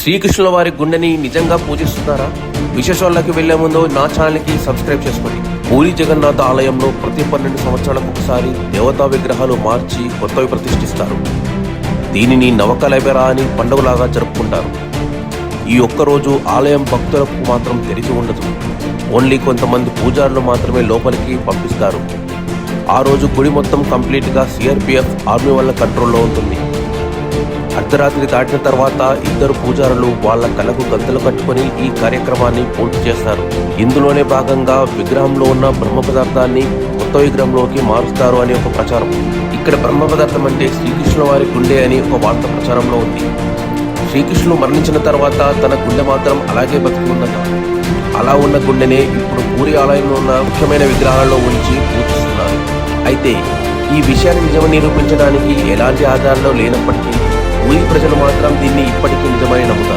శ్రీకృష్ణుల వారి గుండెని నిజంగా పూజిస్తున్నారా? విశేషాల్లోకి వెళ్లే ముందు నా ఛానల్కి సబ్స్క్రైబ్ చేసుకోండి. పూరి జగన్నాథ ఆలయంలో ప్రతి 12 సంవత్సరాలకు ఒకసారి దేవతా విగ్రహాలు మార్చి కొత్తవి ప్రతిష్ఠిస్తారు. దీనిని నవకలెబెరా అని పండుగలాగా జరుపుకుంటారు. ఈ ఒక్కరోజు ఆలయం భక్తులకు మాత్రం తెరిచి ఉండదు. ఓన్లీ కొంతమంది పూజారులు మాత్రమే లోపలికి పంపిస్తారు. ఆ రోజు గుడి మొత్తం కంప్లీట్గా సిఆర్పిఎఫ్ ఆర్మీ వాళ్ళ కంట్రోల్లో ఉంటుంది. అర్ధరాత్రి దాటిన తర్వాత ఇద్దరు పూజారులు వాళ్ళ కళ్ళకు గంతలు కట్టుకొని ఈ కార్యక్రమాన్ని పూర్తి చేస్తారు. ఇందులోనే భాగంగా విగ్రహంలో ఉన్న బ్రహ్మ పదార్థాన్ని కొత్త విగ్రహంలోకి మారుస్తారు అని ఒక ప్రచారం. ఇక్కడ బ్రహ్మ పదార్థం అంటే శ్రీకృష్ణుల వారి గుండె అని ఒక వార్త ప్రచారంలో ఉంది. శ్రీకృష్ణుడు మరణించిన తర్వాత తన గుండె మాత్రం అలాగే బతికి ఉందట. అలా ఉన్న గుండెనే ఇప్పుడు పూరి ఆలయంలో ఉన్న ముఖ్యమైన విగ్రహాల్లో ఉంచి పూజిస్తున్నారు. అయితే ఈ విషయాన్ని నిజమని నిరూపించడానికి ఎలాంటి ఆధారాలు లేనప్పటికీ పూరి ప్రజలు మాత్రం దీన్ని ఇప్పటికీ నిజమని నమ్ముతారు.